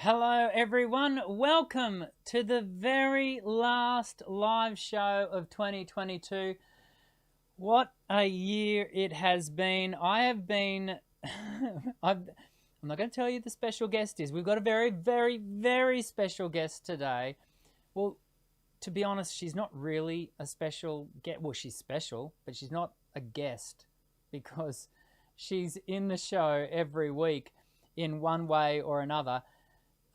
Hello everyone, welcome to the very last live show of 2022. What a year it has been. I'm not going to tell you the special guest is. We've got a very, very, very special guest today. Well, to be honest, she's not really a special guest. Well, she's special, but she's not a guest because she's in the show every week in one way or another.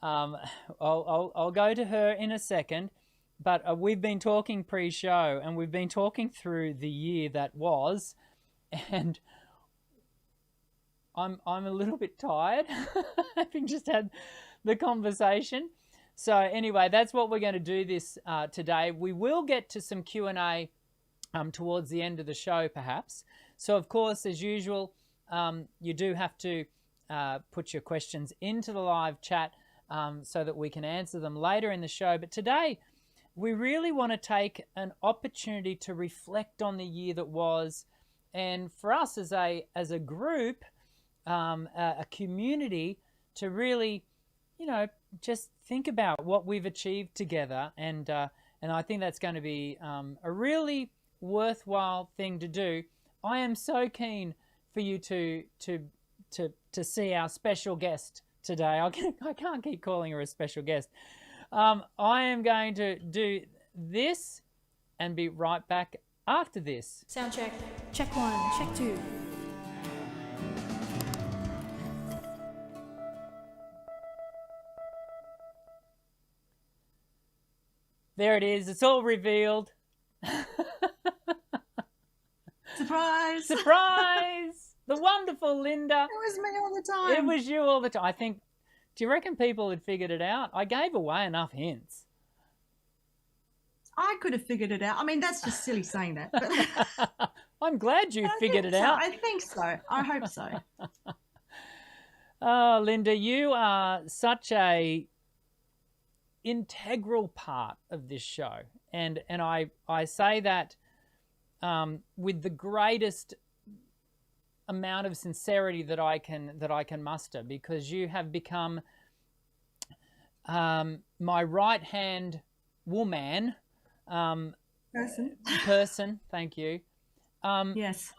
I'll go to her in a second, but we've been talking pre-show and we've been talking through the year that was, and I'm a little bit tired having just had the conversation. So anyway, that's what we're going to do this today. We will get to some Q&A towards the end of the show perhaps. So of course, as usual, you do have to put your questions into the live chat so that we can answer them later in the show. But today, we really want to take an opportunity to reflect on the year that was, and for us as a group, a community, to really, just think about what we've achieved together. And I think that's going to be a really worthwhile thing to do. I am so keen for you to see our special guest today. I can't keep calling her a special guest. I am going to do this and be right back after this. Sound check. Check 1, check 2. There it is. It's all revealed. Surprise! Surprise! The wonderful Linda. It was me all the time. It was you all the time. Do you reckon people had figured it out? I gave away enough hints. I could have figured it out. I mean, that's just silly saying that. But I'm glad you figured it out. I think so. I hope so. Oh, Linda, you are such a integral part of this show. And I say that with the greatest amount of sincerity that I can muster, because you have become my right hand woman, person. Thank you. Yes.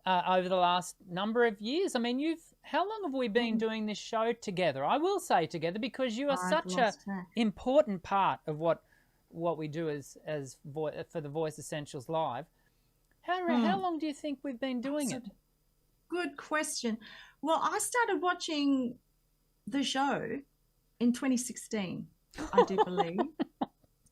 Over the last number of years. I mean, how long have we been doing this show together? I will say together, because you are such a important part of what we do as for the Voice Essentials Live. How long do you think we've been doing it? Good question. Well, I started watching the show in 2016, I do believe.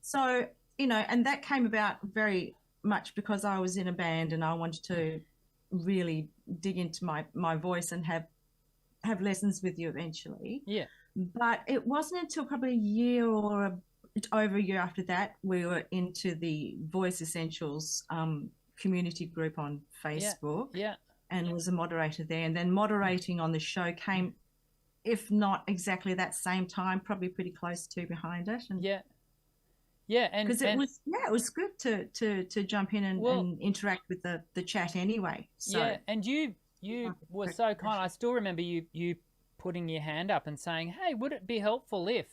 So, and that came about very much because I was in a band and I wanted to really dig into my voice and have lessons with you eventually. Yeah. But it wasn't until probably a year or over a year after that we were into the Voice Essentials community group on Facebook. Yeah. And was a moderator there, and then moderating on the show came, if not exactly that same time, probably pretty close to behind it. And and because it was good to jump in and interact with the chat anyway. So yeah, and you were so kind. I still remember you putting your hand up and saying, "Hey, would it be helpful if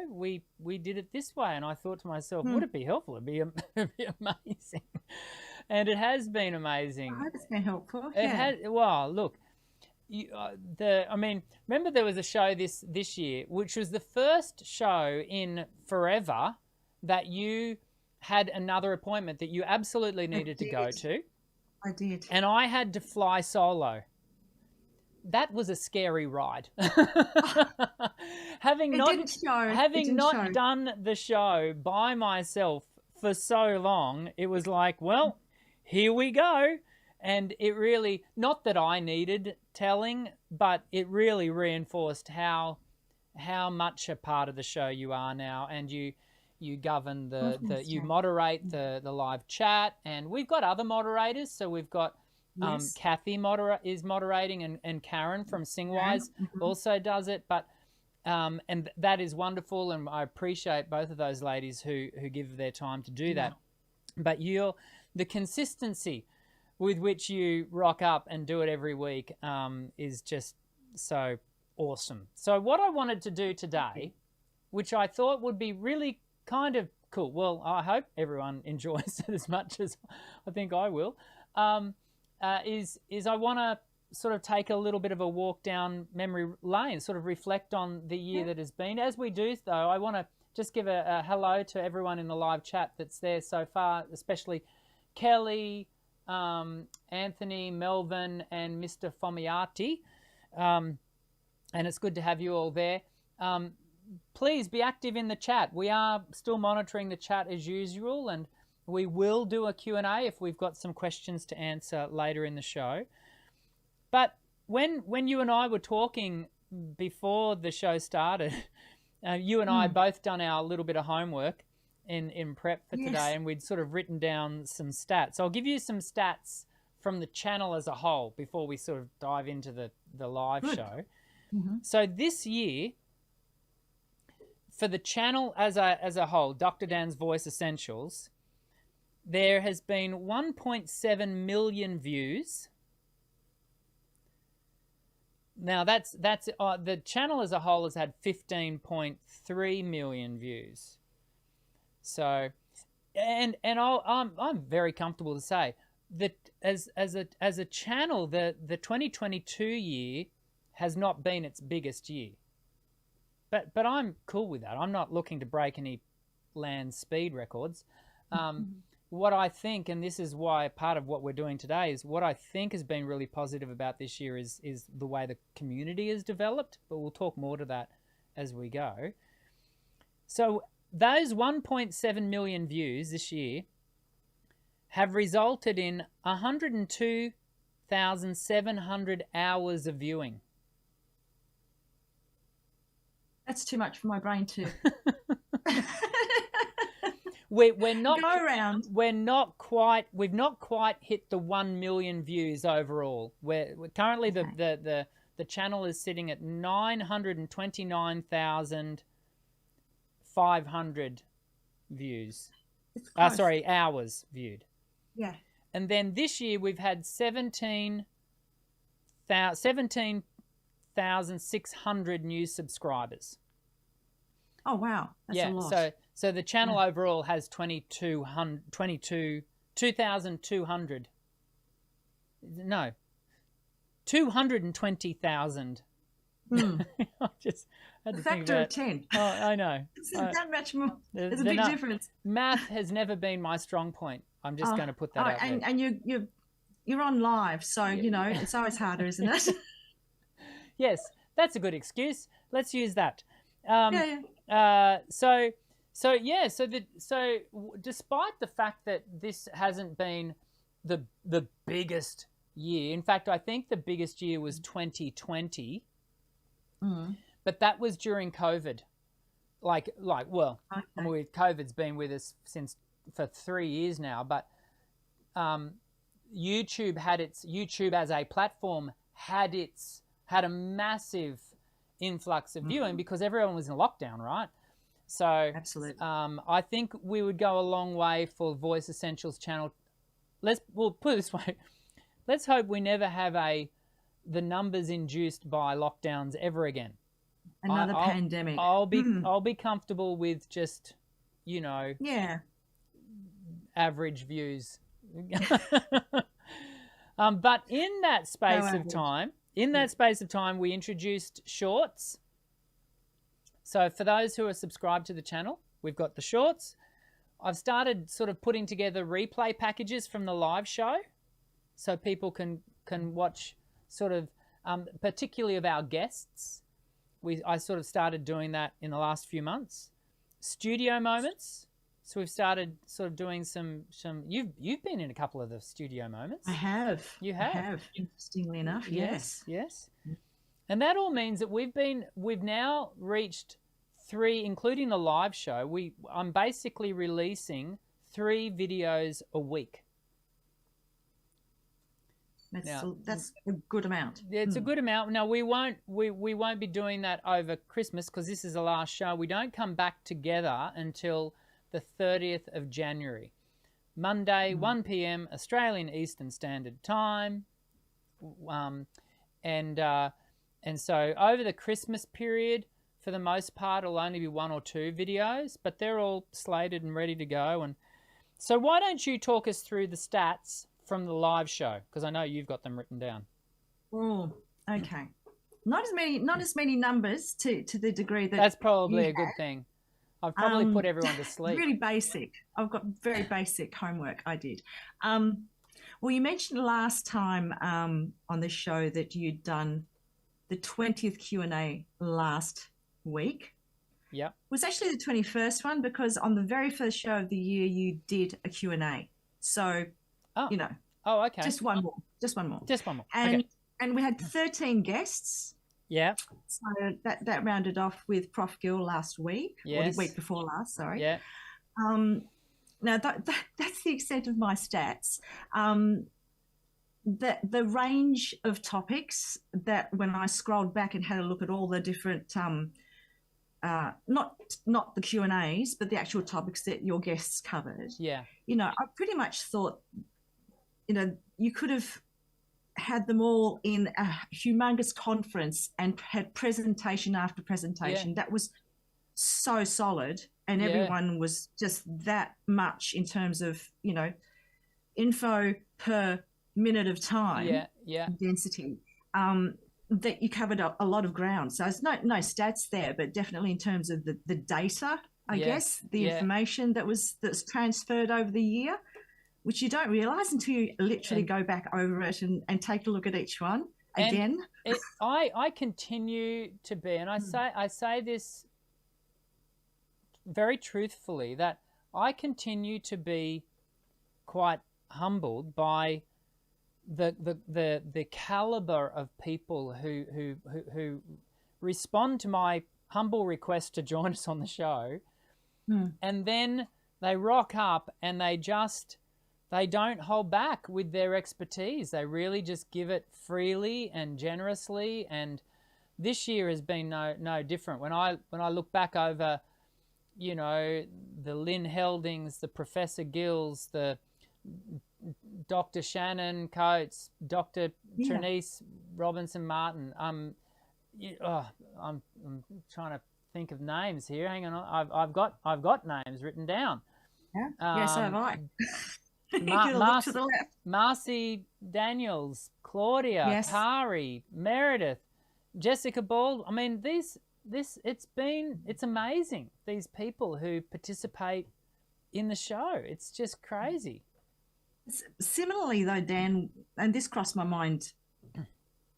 we did it this way?" And I thought to myself, would it be helpful? It'd be amazing. And it has been amazing. I hope it's been helpful. It has. Well, look, remember there was a show this year, which was the first show in forever that you had another appointment that you absolutely needed to go to. I did. And I had to fly solo. That was a scary ride. Having not done the show by myself for so long, it was like, well, here we go. And it really, not that I needed telling, but it really reinforced how much a part of the show you are now. And you govern you moderate the live chat, and we've got other moderators. So we've got Cathy is moderating, and Karen from Singwise also does it. But and that is wonderful, and I appreciate both of those ladies who give their time to do that. But the consistency with which you rock up and do it every week is just so awesome. So what I wanted to do today, which I thought would be really kind of cool, well, I hope everyone enjoys it as much as I think I will, is I want to sort of take a little bit of a walk down memory lane, sort of reflect on the year that has been. As we do, though, I want to just give a hello to everyone in the live chat that's there so far, especially Kelly, Anthony, Melvin, and Mr. Fomiati. And it's good to have you all there. Please be active in the chat. We are still monitoring the chat as usual, and we will do a Q&A if we've got some questions to answer later in the show. But when you and I were talking before the show started, you and I had both done our little bit of homework in prep for today, and we'd sort of written down some stats. I'll give you some stats from the channel as a whole before we sort of dive into the live show. So this year, for the channel as a whole, Dr. Dan's Voice Essentials, there has been 1.7 million views. Now that's the channel as a whole has had 15.3 million views. So, and I'm very comfortable to say that as a channel, the 2022 year has not been its biggest year. But I'm cool with that. I'm not looking to break any land speed records. What I think, and this is why part of what we're doing today, is what I think has been really positive about this year is the way the community has developed, but we'll talk more to that as we go. So those 1.7 million views this year have resulted in 102,700 hours of viewing. That's too much for my brain too. We're not go around. We've not quite hit the 1 million views overall. We're currently the channel is sitting at 929,500 views. Hours viewed. Yeah. And then this year we've had 17,600 new subscribers. Oh wow, that's a lot. So the channel overall has 2,200. No, 220,000. I just had to think factor about of 10. Oh, I know. It's that much more. There's a big difference. Math has never been my strong point. I'm just going to put that out there. And you're on live, so you know it's always harder, isn't it? Yes, that's a good excuse. Let's use that. So despite the fact that this hasn't been the biggest year, in fact, I think the biggest year was 2020, but that was during COVID. I mean, COVID's been with us for 3 years now, but YouTube as a platform had a massive influx of viewing because everyone was in lockdown, right? So absolutely. I think we would go a long way for Voice Essentials channel. We'll put it this way. Let's hope we never have the numbers induced by lockdowns ever again. Another pandemic. I'll be comfortable with just, average views. But in that space of time, we introduced shorts. So for those who are subscribed to the channel, we've got the shorts. I've started sort of putting together replay packages from the live show so people can watch sort of, particularly of our guests. I sort of started doing that in the last few months. Studio moments. So we've started sort of doing some. You've been in a couple of the studio moments. I have. You have. I have. Interestingly enough, yes. And that all means that we've now reached 3, including the live show. I'm basically releasing 3 videos a week. That's a good amount. It's a good amount. Now we won't be doing that over Christmas because this is the last show. We don't come back together until the 30th of January. Monday, 1 p.m. Australian Eastern Standard Time. And And so over the Christmas period, for the most part, it'll only be 1 or 2 videos, but they're all slated and ready to go. And so why don't you talk us through the stats from the live show? Because I know you've got them written down. Oh, okay. Not as many numbers to the degree that that's probably a good thing. I've probably put everyone to sleep. Really basic. I've got very basic homework I did. Well, you mentioned last time on the show that you'd done the 20th Q&A last week. Yeah. It was actually the 21st one, because on the very first show of the year you did a Q&A. So, you know. Oh, okay. Just one more. And we had 13 guests. Yeah. So that rounded off with Prof Gill last week, or the week before last, sorry. Yeah. Now that's the extent of my stats. The range of topics that, when I scrolled back and had a look at all the different, not the Q&As, but the actual topics that your guests covered. Yeah. You know, I pretty much thought, you know, you could have had them all in a humongous conference and had presentation after presentation. That was so solid, and everyone was just that much in terms of, you know, info per minute of time, density, that you covered a lot of ground. So it's no stats there, but definitely in terms of the data, I guess, the information that's transferred over the year, which you don't realise until you literally go back over it and take a look at each one again. I continue to be, and I say this very truthfully, that I continue to be quite humbled by the caliber of people who respond to my humble request to join us on the show, and then they rock up and they don't hold back with their expertise. They really just give it freely and generously. And this year has been no different. When I look back over, you know, the Lynn Heldings, the Professor Gills, the Dr. Shannon Coates, Dr. Trinice Robinson Martin. I'm trying to think of names here. Hang on, I've got names written down. Yeah, so have I. Marcy Daniels, Claudia, Kari, Meredith, Jessica Bald. I mean, it's amazing, these people who participate in the show. It's just crazy. Similarly though, Dan, and this crossed my mind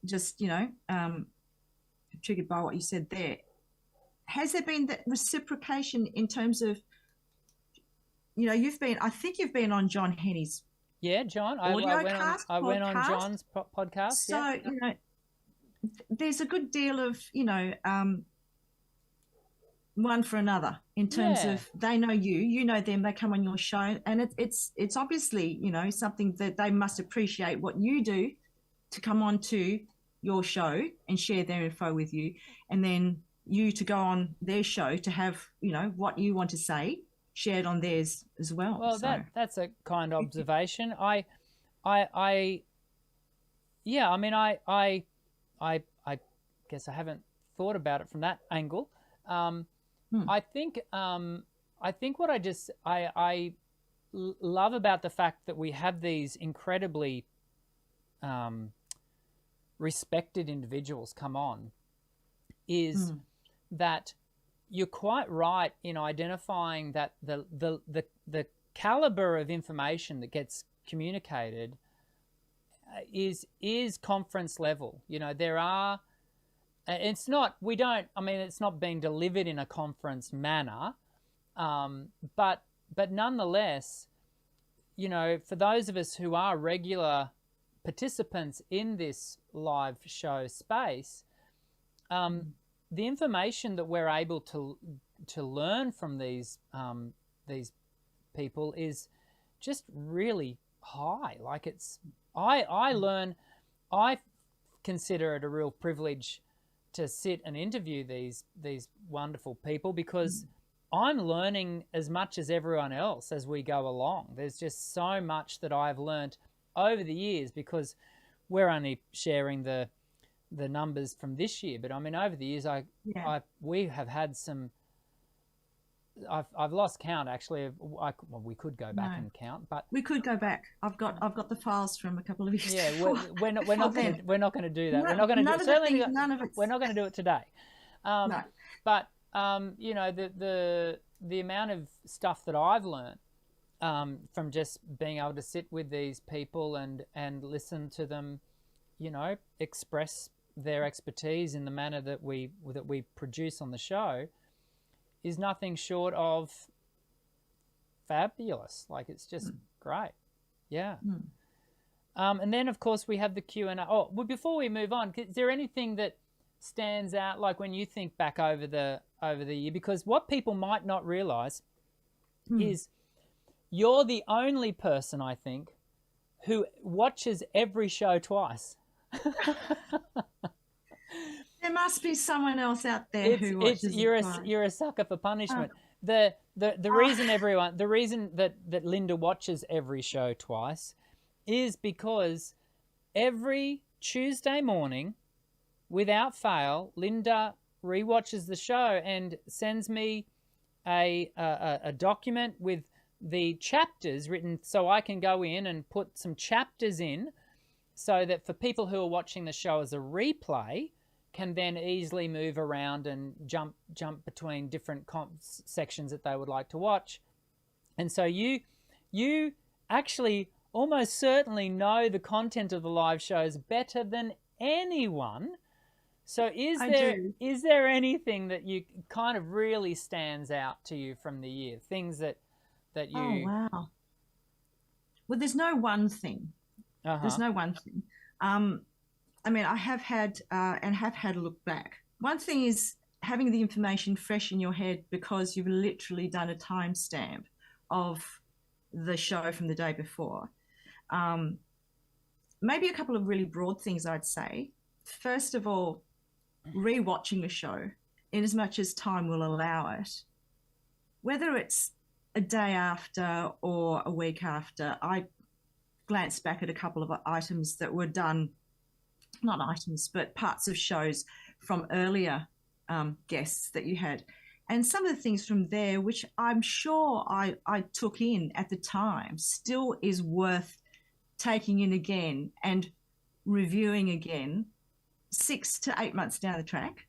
just, you know, triggered by what you said there, has there been that reciprocation in terms of, you know, I think you've been on John Henny's John. I went on John's podcast. So, you know, there's a good deal of, you know, one for another in terms of they know you know them, they come on your show, and it's obviously, you know, something that they must appreciate what you do to come on to your show and share their info with you, and then you to go on their show to have, you know, what you want to say shared on theirs as well. Well, so that's a kind observation. I guess I haven't thought about it from that angle. I think what I love about the fact that we have these incredibly respected individuals come on is that you're quite right in identifying that the caliber of information that gets communicated is conference level. You know, there are. It's not being delivered in a conference manner, but nonetheless, you know, for those of us who are regular participants in this live show space, the information that we're able to learn from these people is just really high. Like I consider it a real privilege to sit and interview these wonderful people, because I'm learning as much as everyone else as we go along. There's just so much that I've learned over the years, because we're only sharing the the numbers from this year, but I mean, over the years, we have had some. I've lost count actually. Well, we could go back and count, but we could go back. I've got the files from a couple of years. Yeah, we're not going to do that. No, we're not going to do it. Certainly, none of it. We're not going to do it today. No. But you know, the amount of stuff that I've learned from just being able to sit with these people and listen to them, you know, express their expertise in the manner that we produce on the show, is nothing short of fabulous. Like, it's just great. Yeah. And then, of course, we have the Q&A. Oh, well, before we move on, is there anything that stands out, like when you think back over the year? Because what people might not realise is you're the only person, I think, who watches every show twice. There must be someone else out there who watches you're a sucker for punishment. The reason the reason that Linda watches every show twice is because every Tuesday morning, without fail, Linda rewatches the show and sends me a document with the chapters written, so I can go in and put some chapters in, so that for people who are watching the show as a replay, can then easily move around and jump between different sections that they would like to watch. And so you actually almost certainly know the content of the live shows better than anyone. So is there anything that you kind of really stands out to you from the year? Things that you... Oh, wow. Well, there's no one thing. There's no one thing. I mean, I have had a look back. One thing is having the information fresh in your head because you've literally done a timestamp of the show from the day before. Maybe a couple of really broad things I'd say. First of all, rewatching a show in as much as time will allow it, whether it's a day after or a week after. I glanced back at a couple of items that were done, not items, but parts of shows from earlier guests that you had. And some of the things from there, which I'm sure I took in at the time, still is worth taking in again and reviewing again 6 to 8 months down the track.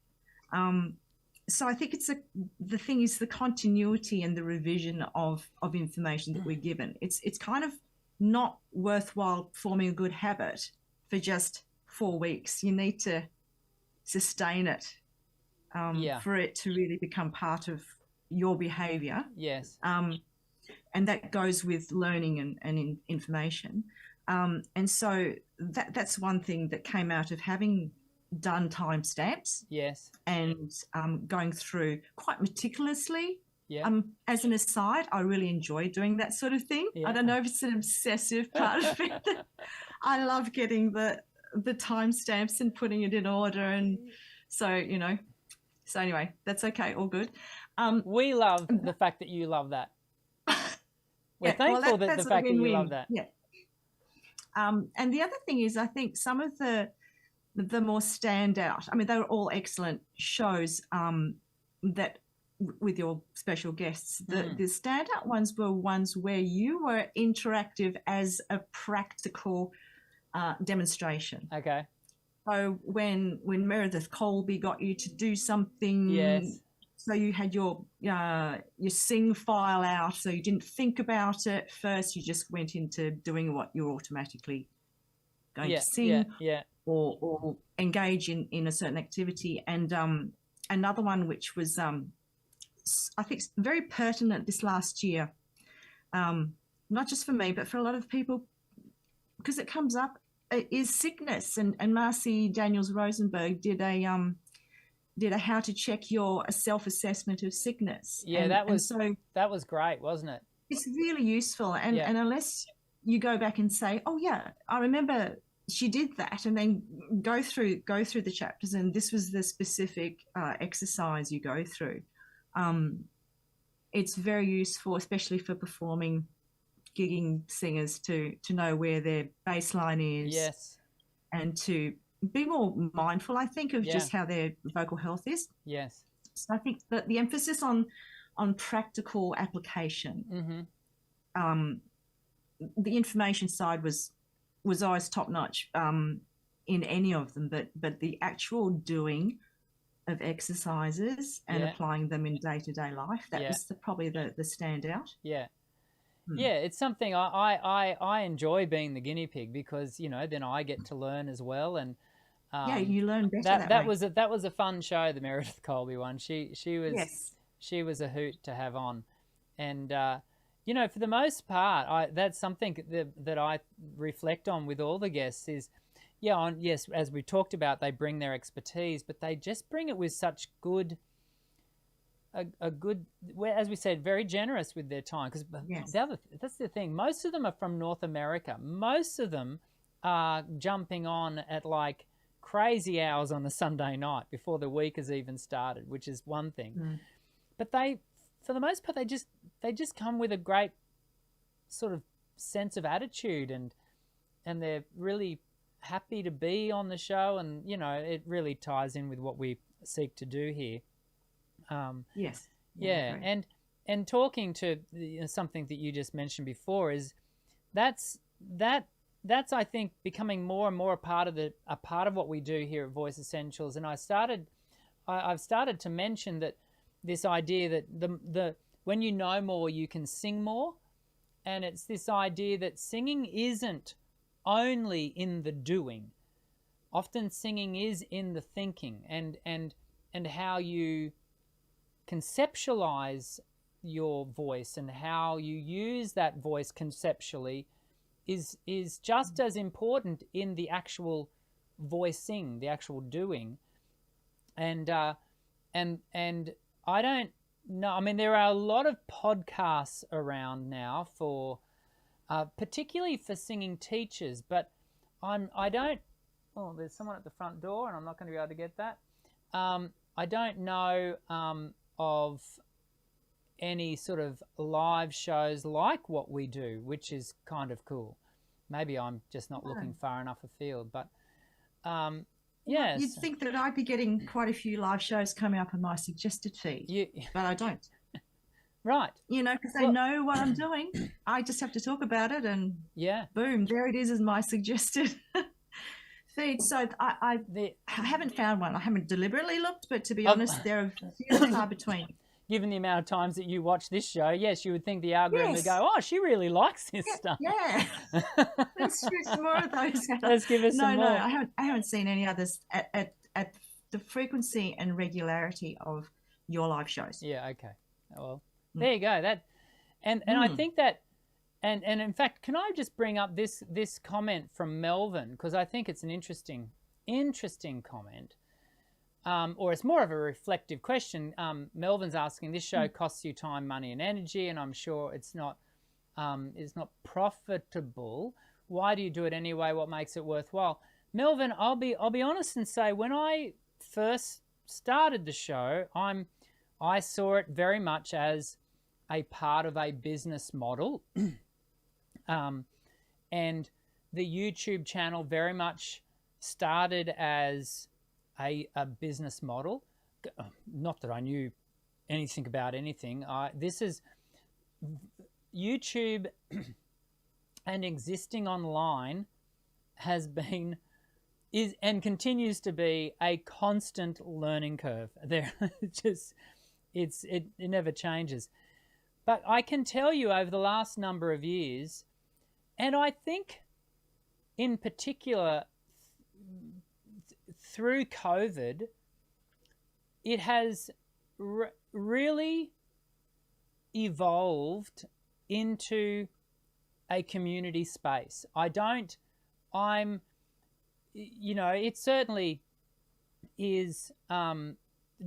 So I think the thing is the continuity and the revision of information that we're given. It's kind of not worthwhile forming a good habit for just 4 weeks. You need to sustain it for it to really become part of your behavior. Yes. And that goes with learning and information. And so that's one thing that came out of having done timestamps. Yes. And going through quite meticulously. Yeah. As an aside, I really enjoy doing that sort of thing. Yeah. I don't know if it's an obsessive part of it. I love getting the timestamps and putting it in order, and so So anyway, that's okay, all good. We love the fact that you love that. We're thankful that the fact that you love that. Yeah. And the other thing is, I think some of the more standout, I mean, they were all excellent shows that with your special guests. The standout ones were ones where you were interactive as a practical demonstration. Okay. So when Meredith Colby got you to do something, yes. So you had your sing file out, so you didn't think about it first. You just went into doing what you're automatically going to sing, or engage in a certain activity. And another one which was I think very pertinent this last year, not just for me but for a lot of people, because it comes up, is sickness. And Marcy Daniels Rosenberg did a how to check your self-assessment of sickness. Yeah, that was great, wasn't it? It's really useful. And unless you go back and say, oh yeah, I remember she did that, and then go through the chapters, and this was the specific exercise you go through. It's very useful, especially for performing, gigging singers, to know where their baseline is. Yes. And to be more mindful, I think, of Yeah. just how their vocal health is. Yes. So I think that the emphasis on practical application, Mm-hmm. the information side was always top notch in any of them, but the actual doing of exercises and Yeah. applying them in day-to-day life, that Yeah. was probably the standout. Yeah. Yeah, it's something I enjoy being the guinea pig, because, you know, then I get to learn as well. And Yeah, you learn better that that way. was a fun show, the Meredith Colby one. Yes. She was a hoot to have on. And you know, for the most part, that's something that I reflect on with all the guests is, yeah, yes, as we talked about, they bring their expertise, but they just bring it with such good, a good, as we said, very generous with their time. Because Yes. that's the thing. Most of them are from North America. Most of them are jumping on at like crazy hours on a Sunday night before the week has even started, which is one thing. But they, for the most part, they just come with a great sort of sense of attitude, and they're really happy to be on the show. And, you know, it really ties in with what we seek to do here. Yes. Yeah, and talking to something that you just mentioned before is that's I think becoming more and more a part of what we do here at Voice Essentials. And I've started to mention that this idea that the when you know more, you can sing more. And it's this idea that singing isn't only in the doing. Often singing is in the thinking, and how you conceptualize your voice and how you use that voice conceptually is just as important in the actual voicing, the actual doing. And I don't know, I mean, there are a lot of podcasts around now for particularly for singing teachers, but there's someone at the front door and I'm not going to be able to get that. I don't know of any sort of live shows like what we do, which is kind of cool. Maybe I'm just not looking far enough afield, but yes. You'd think that I'd be getting quite a few live shows coming up on my suggested feed, but I don't. Right. You know, because they know what I'm doing. I just have to talk about it, and boom, there it is as my suggested feed. So I haven't found one. I haven't deliberately looked, but to be honest, there are few and far between. Given the amount of times that you watch this show, yes, you would think the algorithm would go, oh, she really likes this stuff. Yeah. Let's shoot some more of those out. Let's give us some more. No, I haven't seen any others at the frequency and regularity of your live shows. Yeah, okay. Well, there you go. That and I think that and in fact, can I just bring up this comment from Melvin, because I think it's an interesting comment. Or it's more of a reflective question. Melvin's asking, this show costs you time, money, and energy, and I'm sure it's not profitable. Why do you do it anyway? What makes it worthwhile? Melvin, I'll be honest and say, when I first started the show, I saw it very much as a part of a business model, and the YouTube channel very much started as a business model. Not that I knew anything about anything. This is YouTube and existing online has been, is, and continues to be a constant learning curve. There, it never changes. But I can tell you over the last number of years, and I think in particular through COVID, it has really evolved into a community space. It certainly is,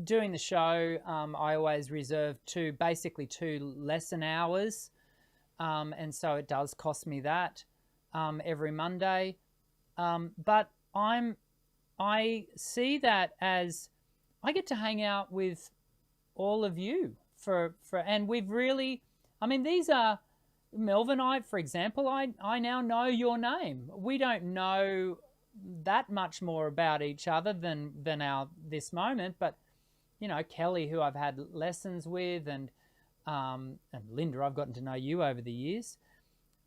doing the show, I always reserve basically 2 lesson hours. And so it does cost me that every Monday. But I see that as I get to hang out with all of you and we've really, I mean, these are Melvin, for example, I now know your name. We don't know that much more about each other than our this moment. But you know, Kelly, who I've had lessons with, and Linda, I've gotten to know you over the years.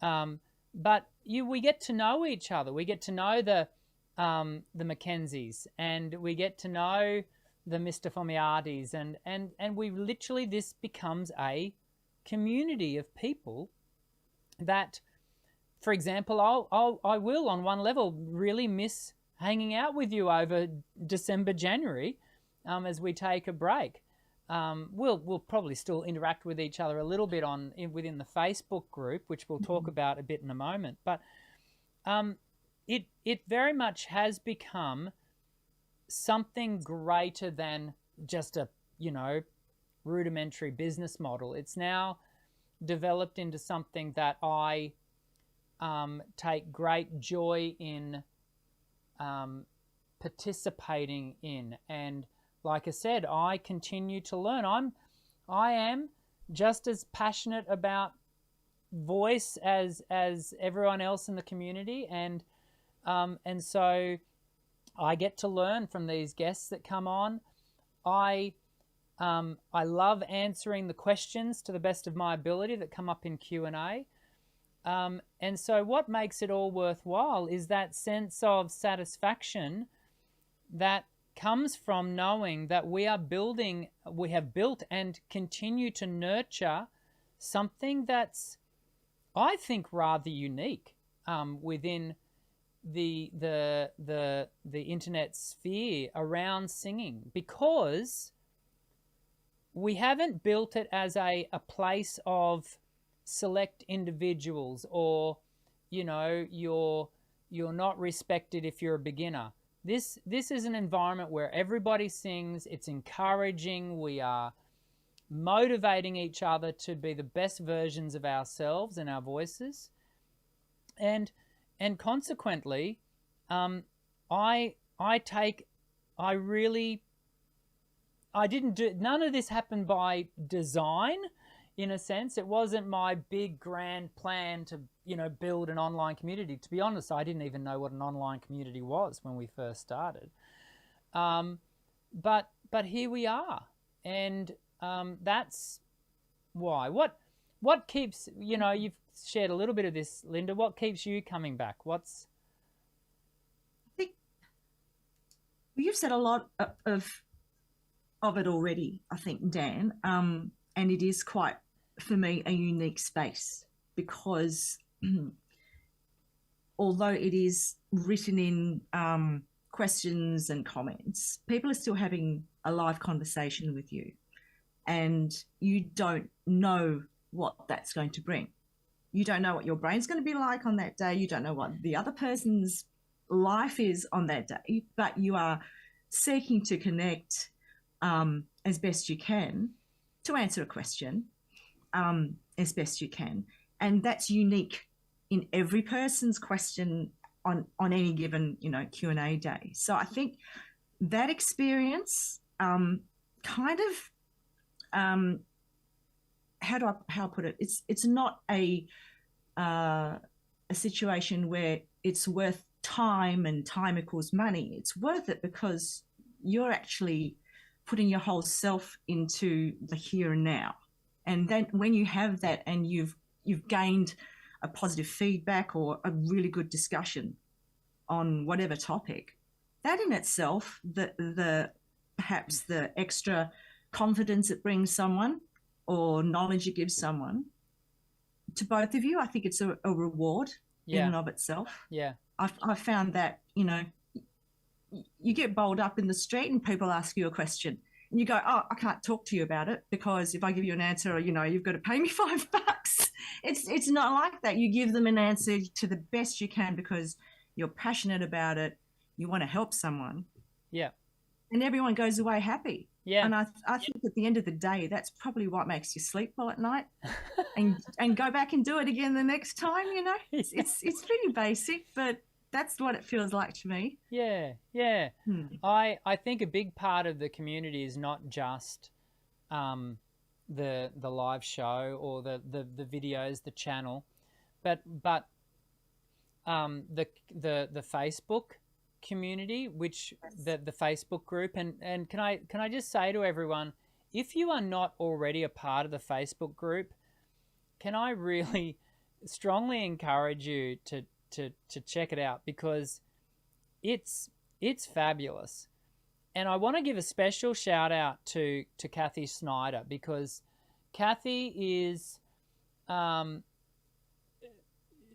But we get to know each other. We get to know the Mackenzies, and we get to know the Mr. Fomiatis, and we literally, this becomes a community of people that, for example, I will on one level really miss hanging out with you over December, January, as we take a break. We'll probably still interact with each other a little bit within the Facebook group, which we'll talk about a bit in a moment. But it very much has become something greater than just a, you know, rudimentary business model. It's now developed into something that I take great joy in participating in. And like I said, I continue to learn. I am just as passionate about voice as everyone else in the community, and so I get to learn from these guests that come on. I love answering the questions to the best of my ability that come up in Q&A. And so what makes it all worthwhile is that sense of satisfaction that comes from knowing that we have built and continue to nurture something that's, I think, rather unique within the internet sphere around singing, because we haven't built it as a place of select individuals, or, you know, you're not respected if you're a beginner. This is an environment where everybody sings. It's encouraging. We are motivating each other to be the best versions of ourselves and our voices, and consequently, I didn't do, none of this happened by design. In a sense, it wasn't my big grand plan to, you know, build an online community. To be honest, I didn't even know what an online community was when we first started. But here we are, and that's why. What keeps, you know, you've shared a little bit of this, Linda. What keeps you coming back? I think you've said a lot of it already, I think, Dan. And it is quite, for me, a unique space, because although it is written in questions and comments, people are still having a live conversation with you, and you don't know what that's going to bring. You don't know what your brain's going to be like on that day. You don't know what the other person's life is on that day, but you are seeking to connect as best you can, to answer a question as best you can. And that's unique in every person's question on any given, you know, Q&A day. So I think that experience kind of, how I put it? It's not a situation where it's worth time and time equals money. It's worth it because you're actually putting your whole self into the here and now. And then when you have that, and you've gained a positive feedback or a really good discussion on whatever topic, that in itself, perhaps the extra confidence it brings someone, or knowledge it gives someone, to both of you, I think it's a reward in and of itself. Yeah. I've found that, you know, you get bowled up in the street and people ask you a question, and you go, oh, I can't talk to you about it, because if I give you an answer, you know, you've got to pay me $5. It's not like that. You give them an answer to the best you can because you're passionate about it. You want to help someone. Yeah. And everyone goes away happy. Yeah. And I think at the end of the day, that's probably what makes you sleep well at night and go back and do it again the next time, you know. It's pretty basic, but that's what it feels like to me. Yeah. I think a big part of the community is not just the live show or the videos, the channel, but the Facebook community, which the Facebook group, and can I just say to everyone, if you are not already a part of the Facebook group, can I really strongly encourage you to check it out, because it's fabulous. And I want to give a special shout out to Cathy Snider, because Cathy is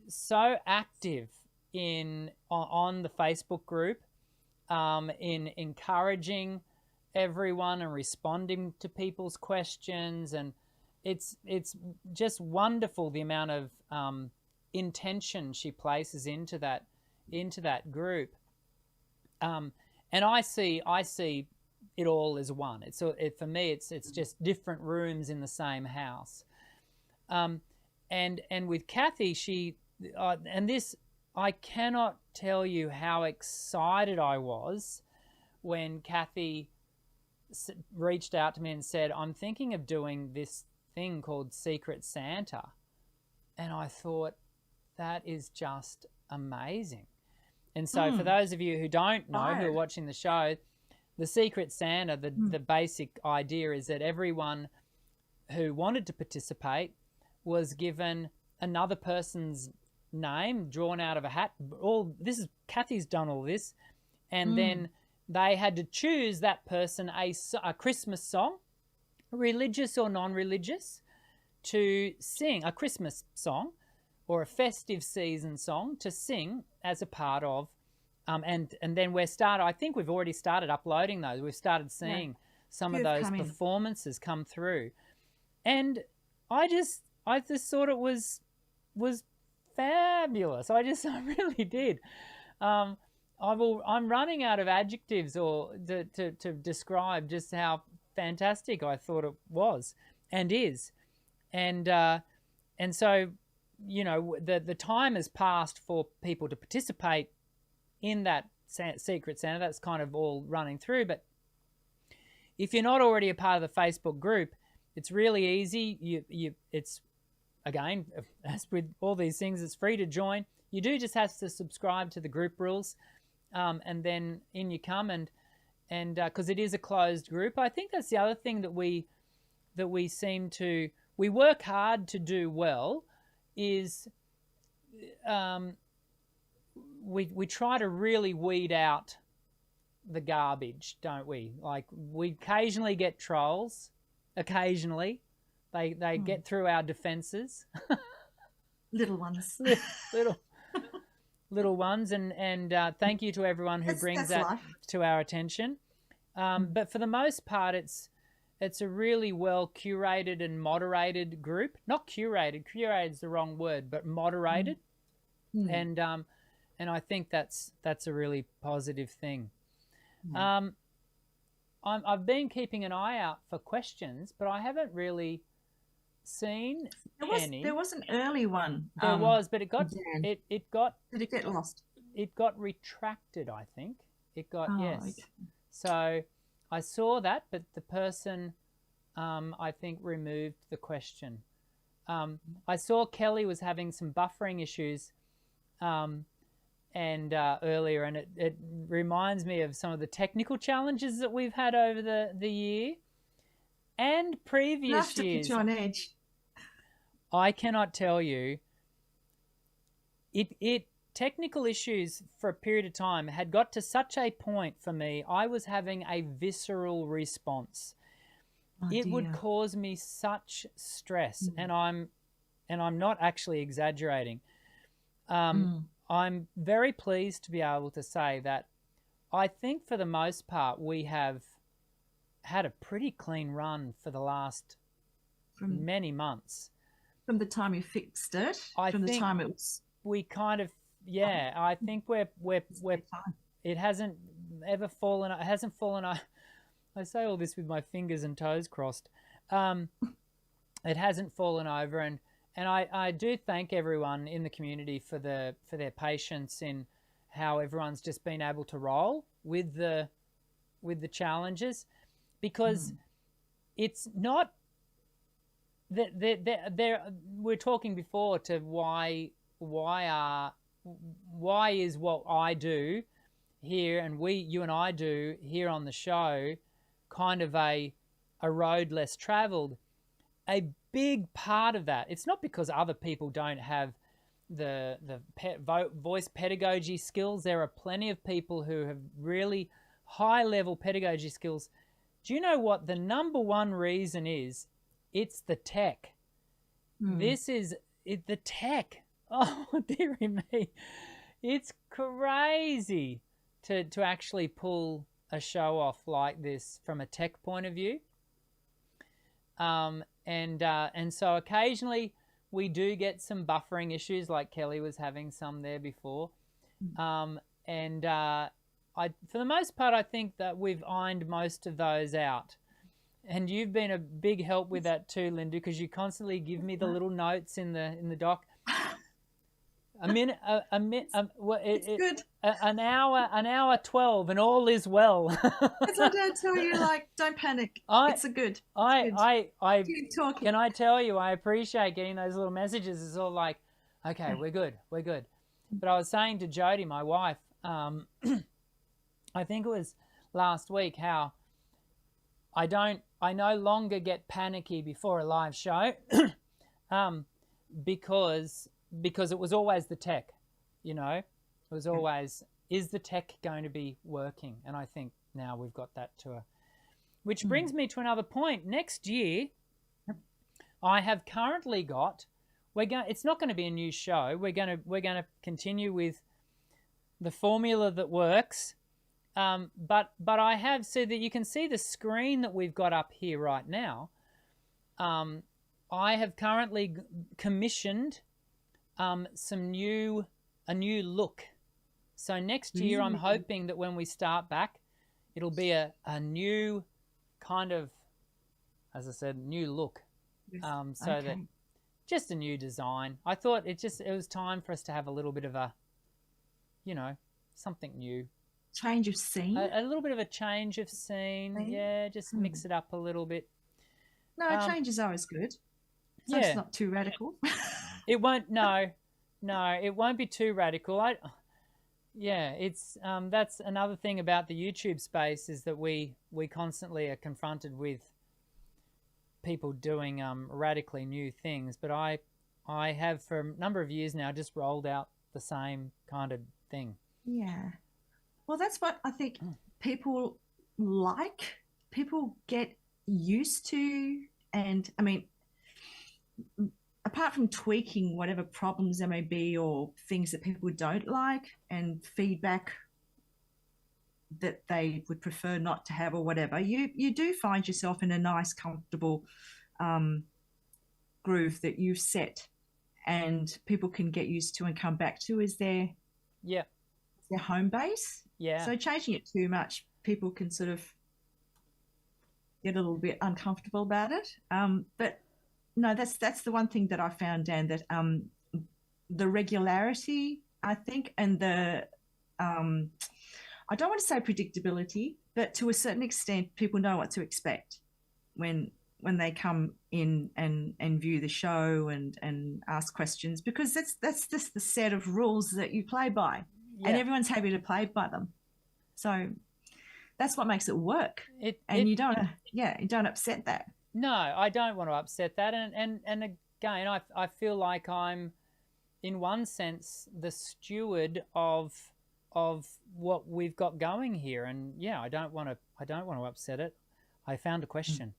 so active on the Facebook group, in encouraging everyone and responding to people's questions, and it's just wonderful the amount of intention she places into that group. And I see it all as one. For me, it's just different rooms in the same house. And with Cathy, she and this, I cannot tell you how excited I was when Cathy reached out to me and said, I'm thinking of doing this thing called Secret Santa. And I thought, that is just amazing. And so for those of you who don't know, who are watching the show, the Secret Santa, the basic idea is that everyone who wanted to participate was given another person's name drawn out of a hat. Cathy's done all this, and then they had to choose that person a Christmas song, religious or non-religious, to sing a Christmas song or a festive season song to sing as a part of, and then I think we've already started uploading those. We've started seeing some of those performances come through, and I just thought it was fabulous. I really did. I'm running out of adjectives or to describe just how fantastic I thought it was and is, and so, you know, the time has passed for people to participate in that Secret Santa. That's kind of all running through. But if you're not already a part of the Facebook group, it's really easy. It's, again, as with all these things, it's free to join. You do just have to subscribe to the group rules, and then in you come, and because it is a closed group. I think that's the other thing that we work hard to do well, is we try to really weed out the garbage, don't we? Like, we occasionally get trolls. Occasionally, they get through our defenses. Little ones. little ones, and thank you to everyone who brings that life to our attention. But for the most part, it's a really well curated and moderated group. Not curated is the wrong word, but moderated. And I think that's a really positive thing. I've been keeping an eye out for questions, but I haven't really seen any. There was an early one. There was, but it got Did it get lost? It got retracted, I think. It got yes. Okay. So I saw that, but the person, I think, removed the question. I saw Kelly was having some buffering issues, earlier, and it reminds me of some of the technical challenges that we've had over the year and previous years. Put you on edge. I cannot tell you. Technical issues for a period of time had got to such a point for me. I was having a visceral response. It would cause me such stress, and I'm not actually exaggerating. I'm very pleased to be able to say that I think for the most part we have had a pretty clean run for the last many months. From the time you fixed it, I think it hasn't ever fallen. It hasn't fallen. I say all this with my fingers and toes crossed. It hasn't fallen over, and I do thank everyone in the community for their patience in how everyone's just been able to roll with the challenges, because it's not that we're talking before to why is what I do here, and you and I do here on the show, kind of a road less traveled, a big part of that, it's not because other people don't have the voice pedagogy skills. There are plenty of people who have really high level pedagogy skills. Do you know what the number one reason is? It's the tech. This is the tech. Oh, dearie me. It's crazy to actually pull a show off like this from a tech point of view. And so occasionally we do get some buffering issues, like Kelly was having some there before. For the most part, I think that we've ironed most of those out. And you've been a big help with that too, Linda, because you constantly give me the little notes in the doc. An hour 12, and all is well. That's what I tell you, like, don't panic. It's good. Keep talking. Can I tell you, I appreciate getting those little messages. It's all like, okay, we're good. But I was saying to Jody, my wife, I think it was last week, how I no longer get panicky before a live show, because it was always the tech, it was always, is the tech going to be working? And I think now we've got that to which brings me to another point. Next year, I have currently got, it's not going to be a new show. We're going to continue with the formula that works. But I have, so that you can see the screen that we've got up here right now. I have currently commissioned a new look. So next year, I'm hoping that when we start back, it'll be a new kind of, as I said, new look. That just a new design. I thought it was time for us to have a little bit of a, something new. Change of scene. A little bit of a change of scene. Yeah, just mix it up a little bit. No, change is always good. So it's not too radical. It won't. No, it won't be too radical. It's that's another thing about the YouTube space, is that we constantly are confronted with people doing radically new things. But I have for a number of years now just rolled out the same kind of thing. Yeah. Well, that's what I think people like. People get used to, and I mean, apart from tweaking whatever problems there may be or things that people don't like and feedback that they would prefer not to have or whatever, you do find yourself in a nice, comfortable groove that you've set, and people can get used to and come back to as their home base. Yeah. So changing it too much, people can sort of get a little bit uncomfortable about it. But no, that's the one thing that I found, Dan, that the regularity, I think, and the I don't want to say predictability, but to a certain extent, people know what to expect when they come in and view the show and ask questions, because that's just the set of rules that you play by. Yeah. And everyone's happy to play by them. So that's what makes it work. You don't upset that. No, I don't want to upset that. And again, I feel like I'm, in one sense, the steward of what we've got going here. And yeah, I don't want to upset it. I found a question.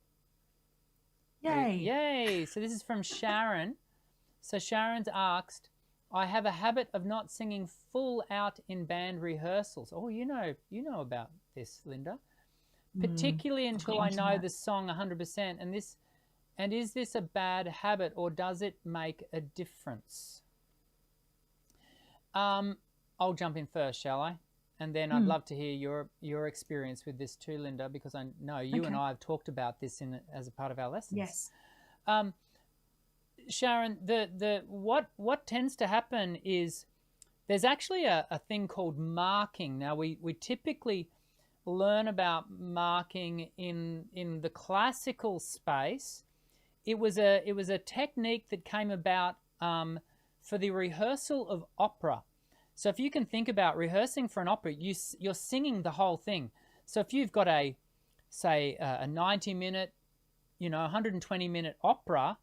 Yay. Yay. So this is from Sharon. So Sharon's asked, I have a habit of not singing full out in band rehearsals. Oh, you know about this, Linda. Particularly until I know the song 100%. And is this a bad habit, or does it make a difference? I'll jump in first, shall I? And then I'd love to hear your experience with this too, Linda, because I know you and I have talked about this as a part of our lessons. Yes. Sharon, what tends to happen is there's actually a thing called marking. Now we typically learn about marking in the classical space. It was a technique that came about for the rehearsal of opera. So if you can think about rehearsing for an opera, you're singing the whole thing. So if you've got a 90-minute, 120-minute opera,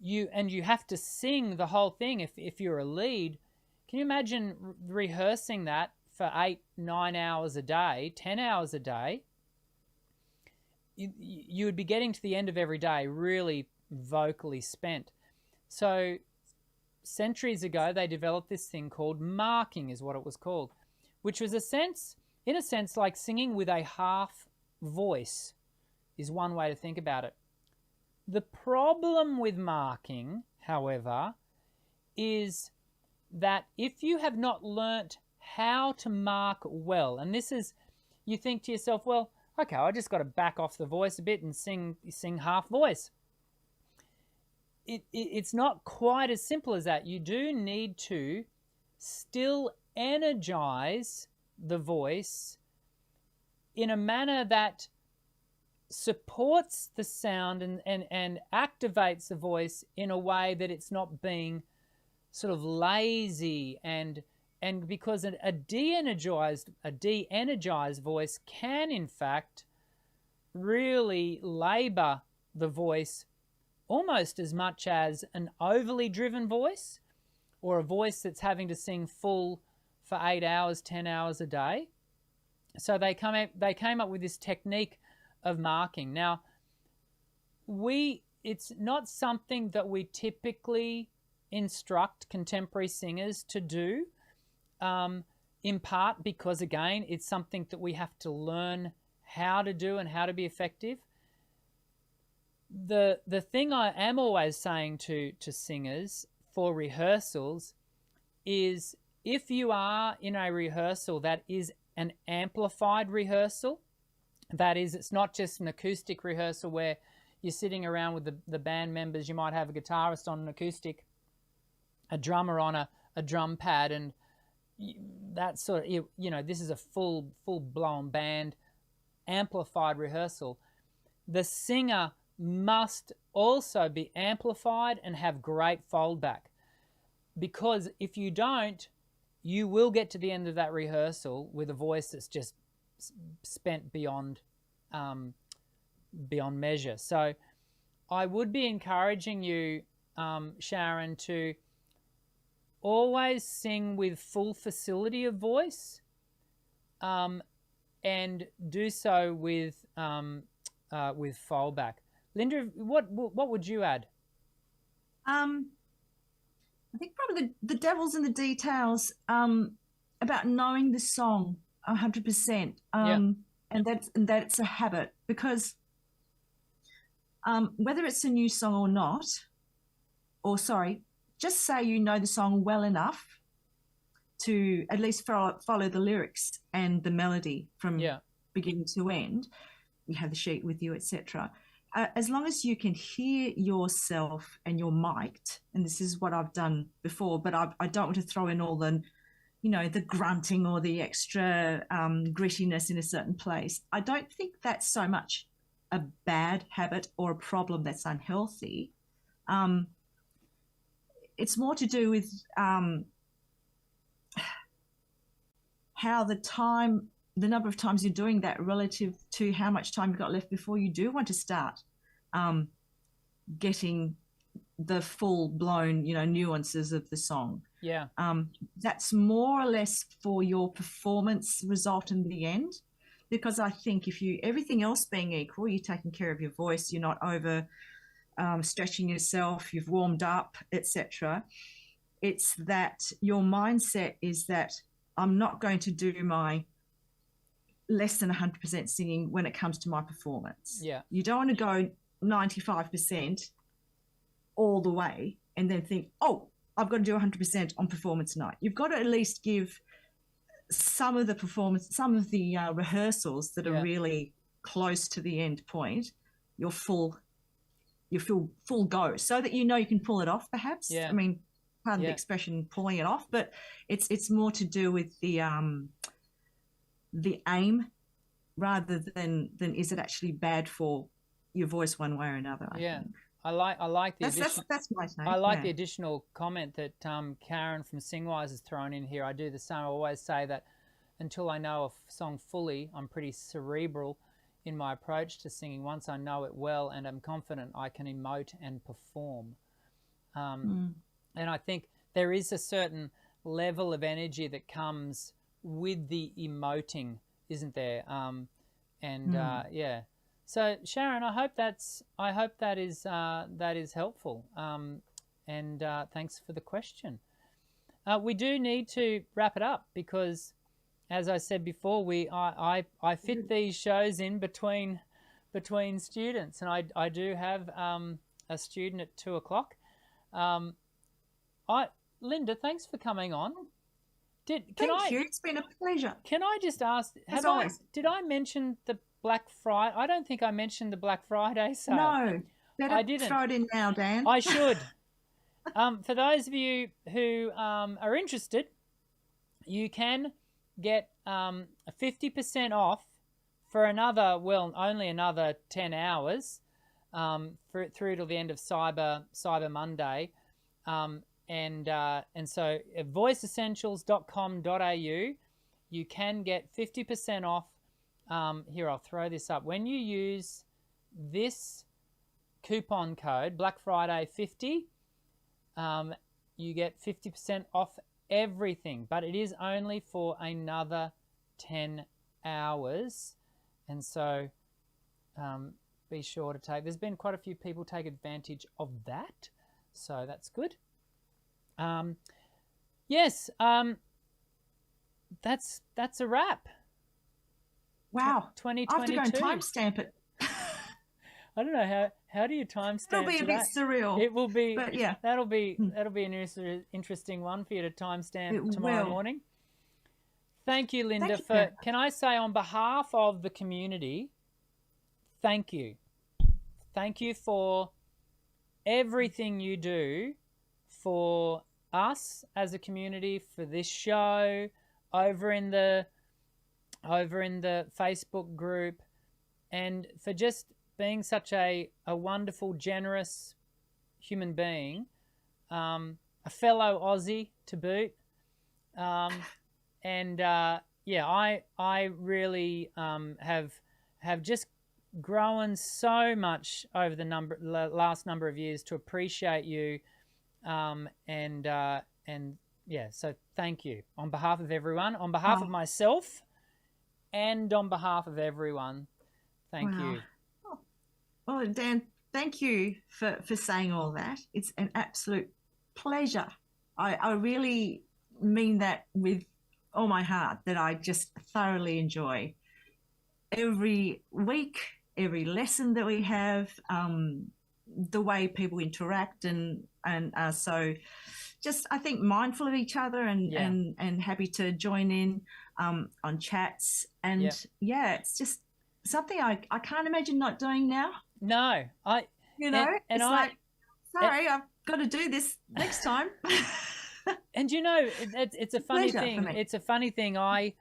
you have to sing the whole thing if you're a lead. Can you imagine rehearsing that for 8-9 hours a day, 10 hours a day? You would be getting to the end of every day really vocally spent. So centuries ago, they developed this thing called marking, is what it was called, which was in a sense like singing with a half voice, is one way to think about it. The problem with marking, however, is that if you have not learnt how to mark well, and this is, you think to yourself, well, okay, I just got to back off the voice a bit and sing half voice. It's not quite as simple as that. You do need to still energize the voice in a manner that supports the sound and activates the voice in a way that it's not being sort of lazy, and because a de-energized voice can in fact really labor the voice almost as much as an overly driven voice, or a voice that's having to sing full for 8 hours, 10 hours a day. So they came up with this technique of marking. Now, it's not something that we typically instruct contemporary singers to do, in part because, again, it's something that we have to learn how to do and how to be effective. The thing I am always saying to singers for rehearsals is, if you are in a rehearsal that is an amplified rehearsal, that is, it's not just an acoustic rehearsal where you're sitting around with the band members, you might have a guitarist on an acoustic, a drummer on a drum pad, and that sort of, this is a full-blown band amplified rehearsal. The singer must also be amplified and have great foldback, because if you don't, you will get to the end of that rehearsal with a voice that's just spent beyond measure. So I would be encouraging you, Sharon, to always sing with full facility of voice, and do so with foldback. Linda, what would you add? I think probably the devil's in the details, about knowing the song 100%, and that's a habit, because whether it's a new song or not, just say you know the song well enough to at least follow the lyrics and the melody from beginning to end. You have the sheet with you, etc. As long as you can hear yourself and you're mic'd, and this is what I've done before, but I don't want to throw in all the, the grunting or the extra grittiness in a certain place. I don't think that's so much a bad habit or a problem that's unhealthy. It's more to do with how the number of times you're doing that relative to how much time you've got left before you do want to start getting the full-blown, nuances of the song. Yeah. That's more or less for your performance result in the end, because I think if everything else being equal, you're taking care of your voice, you're not over stretching yourself, you've warmed up, etc. It's that your mindset is that I'm not going to do my less than 100% singing when it comes to my performance. Yeah. You don't want to go 95% all the way and then think, oh, I've got to do 100% on performance night. You've got to at least give some of the performance, some of the rehearsals that are really close to the end point, your full go, so that you can pull it off, perhaps. Yeah. I mean, pardon the expression, pulling it off, but it's more to do with the aim rather than is it actually bad for your voice one way or another. I think. I like the That's addition. that's my take. I like yeah. the additional comment that Karen from Singwise has thrown in here. I do the same. I always say that until I know a song fully, I'm pretty cerebral in my approach to singing. Once I know it well and am confident, I can emote and perform. And I think there is a certain level of energy that comes with the emoting, isn't there? Yeah. So Sharon, I hope that is helpful. And thanks for the question. We do need to wrap it up because, as I said before, I fit these shows in between students, and I do have a student at 2:00. Linda, thanks for coming on. Thank you. It's been a pleasure. Can I just ask? Did I mention the Black Friday? I don't think I mentioned the Black Friday sale. No, I didn't. Throw it in now, Dan. I should. For those of you who are interested, you can get 50% off for only another 10 hours through till the end of Cyber Monday. And so at voiceessentials.com.au, you can get 50% off. Here, I'll throw this up. When you use this coupon code, Black Friday 50, you get 50% off everything, but it is only for another 10 hours. And so be sure to there's been quite a few people take advantage of that. So that's good. Yes, that's a wrap. Wow. 2022. I have to go and timestamp it. I don't know how do you timestamp? It'll be a bit surreal. It will be, but yeah, that'll be an interesting one for you to timestamp tomorrow morning. Thank you, Linda. Can I say on behalf of the community, thank you. Thank you for everything you do for us as a community, for this show, over in the Facebook group, and for just being such a wonderful, generous human being, a fellow Aussie to boot. I really have just grown so much over the last number of years to appreciate you, so thank you on behalf of everyone, on behalf of myself, and on behalf of everyone. Thank you. Well, Dan, thank you for saying all that. It's an absolute pleasure. I really mean that with all my heart, that I just thoroughly enjoy every week, every lesson that we have, the way people interact and are so just, I think, mindful of each other and happy to join in on chats. And it's just something I can't imagine not doing now. No, I've got to do this next time. And it's a funny thing. It's a funny thing. I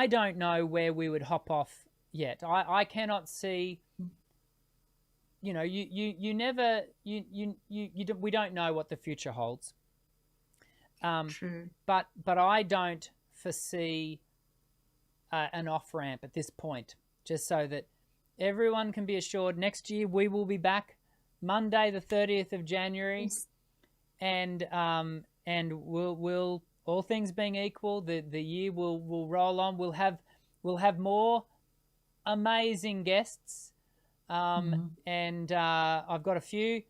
don't know where we would hop off yet. I cannot see. We don't know what the future holds. True. But I don't foresee an off ramp at this point. Just so that everyone can be assured, next year we will be back Monday, the 30th of January, yes. and we'll all things being equal, the year will roll on. We'll have more amazing guests, and I've got a few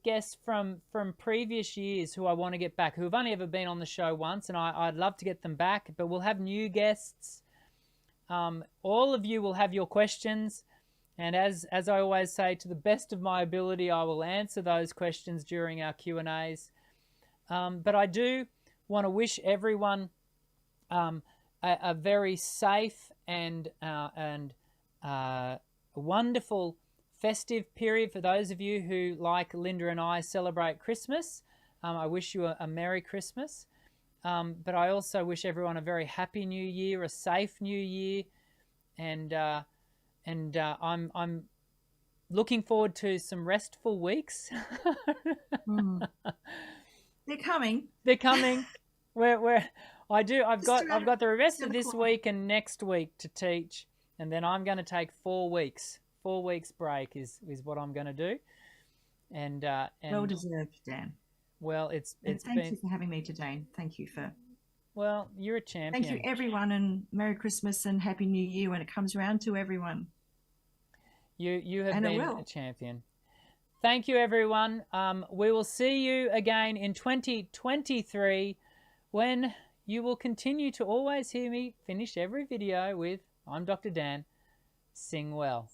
guests from previous years who I want to get back, who have only ever been on the show once, and I'd love to get them back. But we'll have new guests. All of you will have your questions, and as I always say, to the best of my ability, I will answer those questions during our Q&As. But I do want to wish everyone a very safe and a wonderful festive period. For those of you who, like Linda and I, celebrate Christmas, I wish you a Merry Christmas. But I also wish everyone a very happy New Year, a safe New Year, and I'm looking forward to some restful weeks. They're coming. They're coming. I've got the rest of this week and next week to teach, and then I'm going to take 4 weeks. 4 weeks break is what I'm going to do. And well deserved, Dan. Well, thank you for having me today. Thank you for. Well, you're a champion. Thank you, everyone, and Merry Christmas and Happy New Year when it comes around to everyone. You have been a champion. Thank you, everyone. We will see you again in 2023 when you will continue to always hear me finish every video with, I'm Dr. Dan, sing well.